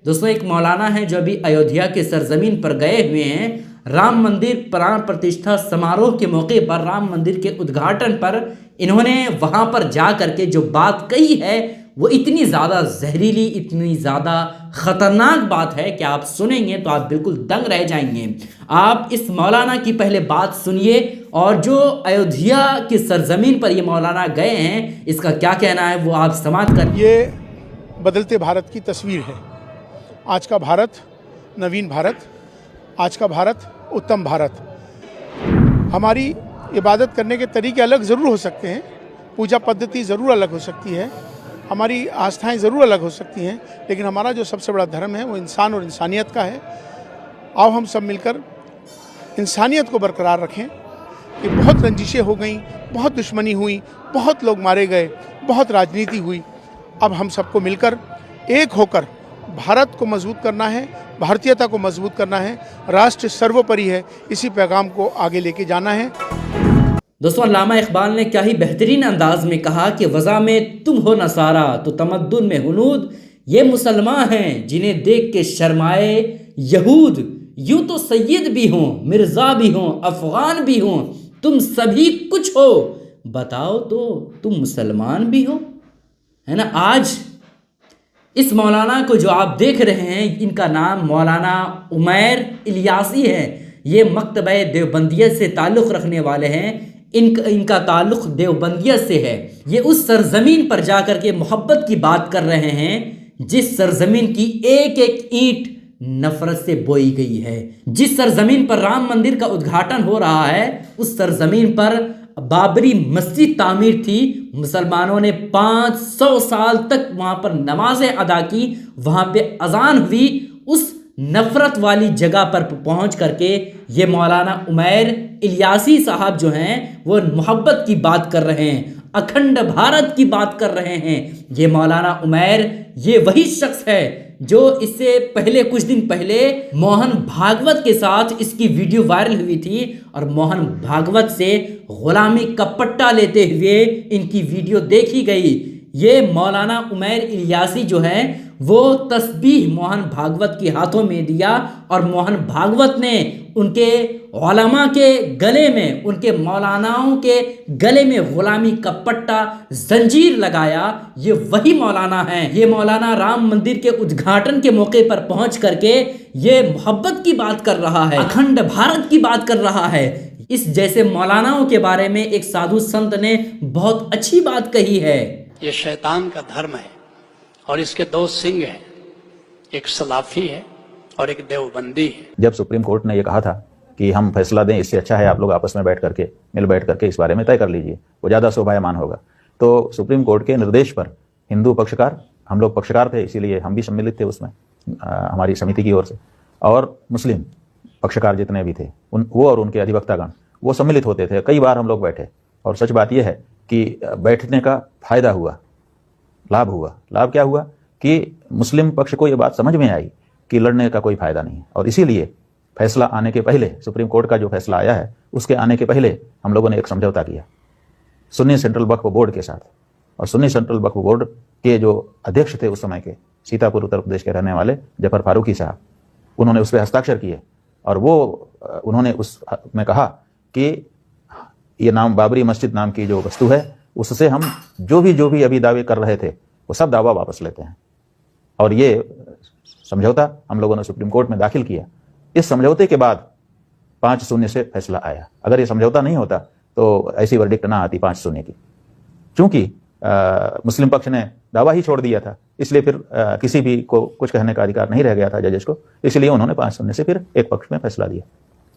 दोस्तों, एक मौलाना है जो अभी अयोध्या के सरजमीन पर गए हुए हैं। राम मंदिर प्राण प्रतिष्ठा समारोह के मौके पर, राम मंदिर के उद्घाटन पर इन्होंने वहां पर जा करके जो बात कही है वो इतनी ज़्यादा जहरीली, इतनी ज़्यादा ख़तरनाक बात है कि आप सुनेंगे तो आप बिल्कुल दंग रह जाएंगे। आप इस मौलाना की पहले बात सुनिए और जो अयोध्या की सरजमीन पर ये मौलाना गए हैं इसका क्या कहना है वो आप समाप्त कर। ये बदलते भारत की तस्वीर है। आज का भारत नवीन भारत, आज का भारत उत्तम भारत। हमारी इबादत करने के तरीके अलग ज़रूर हो सकते हैं, पूजा पद्धति ज़रूर अलग हो सकती है, हमारी आस्थाएं ज़रूर अलग हो सकती हैं, लेकिन हमारा जो सबसे बड़ा धर्म है वो इंसान और इंसानियत का है। आओ हम सब मिलकर इंसानियत को बरकरार रखें कि बहुत रंजिशें हो गई, बहुत दुश्मनी हुई, बहुत लोग मारे गए, बहुत राजनीति हुई। अब हम सबको मिलकर एक होकर भारत को मजबूत करना है, भारतीयता को मजबूत करना है। राष्ट्र सर्वोपरि है, इसी पैगाम को आगे लेके जाना है। दोस्तों, अल्लामा इकबाल ने क्या ही बेहतरीन अंदाज में कहा कि वज़ा में तुम हो नसारा तो तमद्दुन में हुनूद, ये मुसलमान हैं जिन्हें देख के शर्माए यहूद। यूं तो सैयद भी हों, मिर्ज़ा भी हों, अफ़गान भी हों, तुम सभी कुछ हो, बताओ तो तुम मुसलमान भी हो। है ना। आज इस मौलाना को जो आप देख रहे हैं, इनका नाम मौलाना उमैर इलियासी है। ये मकतबे देवबंदियत से ताल्लुक़ रखने वाले हैं। इनका ताल्लुक़ देवबंदियत से है। ये उस सरजमीन पर जाकर के मोहब्बत की बात कर रहे हैं जिस सरजमीन की एक एक ईंट नफरत से बोई गई है। जिस सरजमीन पर राम मंदिर का उद्घाटन हो रहा है उस सरजमीन पर बाबरी मस्जिद तामीर थी। मुसलमानों ने 500 साल तक वहाँ पर नमाजें अदा की, वहाँ पे अजान हुई। उस नफ़रत वाली जगह पर पहुँच करके ये मौलाना उमैर इलियासी साहब जो हैं वो मोहब्बत की बात कर रहे हैं, अखंड भारत की बात कर रहे हैं। ये मौलाना उमैर ये वही शख्स है जो इससे पहले कुछ दिन पहले मोहन भागवत के साथ इसकी वीडियो वायरल हुई थी और मोहन भागवत से गुलामी का पट्टा लेते हुए इनकी वीडियो देखी गई। ये मौलाना उमैर इलियासी जो है वो तस्बीह मोहन भागवत के हाथों में दिया और मोहन भागवत ने उनके उलमा के गले में, उनके मौलानाओं के गले में गुलामी का पट्टा जंजीर लगाया। ये वही मौलाना है। ये मौलाना राम मंदिर के उद्घाटन के मौके पर पहुंच करके ये मोहब्बत की बात कर रहा है, अखंड भारत की बात कर रहा है। इस जैसे मौलानाओं के बारे में एक साधु संत ने बहुत अच्छी बात कही है। ये शैतान का धर्म है और इसके दो सिंग हैं, एक सलाफी है और एक देवबंदी है। जब सुप्रीम कोर्ट ने ये कहा था कि हम फैसला दें, इससे अच्छा है आप लोग आपस में बैठ करके इस बारे में तय कर लीजिए, वो ज़्यादा शोभायमान होगा, तो सुप्रीम कोर्ट के निर्देश पर हिंदू पक्षकार, हम लोग पक्षकार थे इसीलिए हम भी सम्मिलित थे उसमें हमारी समिति की ओर से, और मुस्लिम पक्षकार जितने भी थे वो और उनके अधिवक्तागण वो सम्मिलित होते थे। कई बार हम लोग बैठे और सच बात यह है कि बैठने का फायदा हुआ, लाभ हुआ। लाभ क्या हुआ कि मुस्लिम पक्ष को ये बात समझ में आई कि लड़ने का कोई फायदा नहीं है, और इसीलिए फैसला आने के पहले, सुप्रीम कोर्ट का जो फैसला आया है उसके आने के पहले हम लोगों ने एक समझौता किया सुन्नी सेंट्रल वक्फ बोर्ड के साथ। और सुन्नी सेंट्रल वक्फ बोर्ड के जो अध्यक्ष थे उस समय के, सीतापुर उत्तर प्रदेश के रहने वाले जफर फारूकी साहब, उन्होंने उस पर हस्ताक्षर किए और वो उन्होंने उसमें कहा कि ये नाम बाबरी मस्जिद नाम की जो वस्तु है उससे हम जो भी अभी दावे कर रहे थे वो सब दावा वापस लेते हैं। और ये समझौता हम लोगों ने सुप्रीम कोर्ट में दाखिल किया। इस समझौते के बाद 5-0 से फैसला आया। अगर ये समझौता नहीं होता तो ऐसी वर्डिक्ट ना आती 5-0 की। चूंकि मुस्लिम पक्ष ने दावा ही छोड़ दिया था, इसलिए फिर किसी भी को कुछ कहने का अधिकार नहीं रह गया था जजेस को, इसलिए उन्होंने 5-0 से फिर एक पक्ष में फैसला दिया।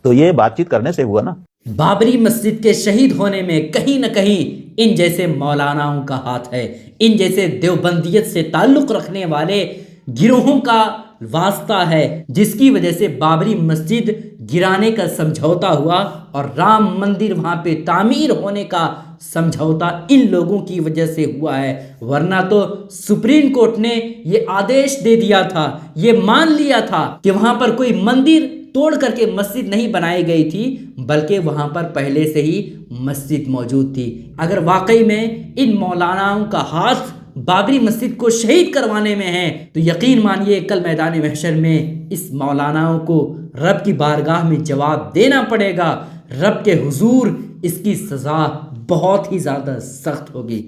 तो ये बातचीत करने से हुआ ना। बाबरी मस्जिद के शहीद होने में कहीं न कहीं इन जैसे मौलानाओं का हाथ है, इन जैसे देवबंदियत से ताल्लुक़ रखने वाले गिरोहों का वास्ता है, जिसकी वजह से बाबरी मस्जिद गिराने का समझौता हुआ और राम मंदिर वहाँ पे तामीर होने का समझौता इन लोगों की वजह से हुआ है। वरना तो सुप्रीम कोर्ट ने ये आदेश दे दिया था, ये मान लिया था कि वहाँ पर कोई मंदिर तोड़ करके मस्जिद नहीं बनाई गई थी, बल्कि वहाँ पर पहले से ही मस्जिद मौजूद थी। अगर वाकई में इन मौलानाओं का हाथ बाबरी मस्जिद को शहीद करवाने में हैं, तो यकीन मानिए कल मैदान महशर में इस मौलानाओं को रब की बारगाह में जवाब देना पड़ेगा। रब के हुजूर इसकी सज़ा बहुत ही ज़्यादा सख्त होगी।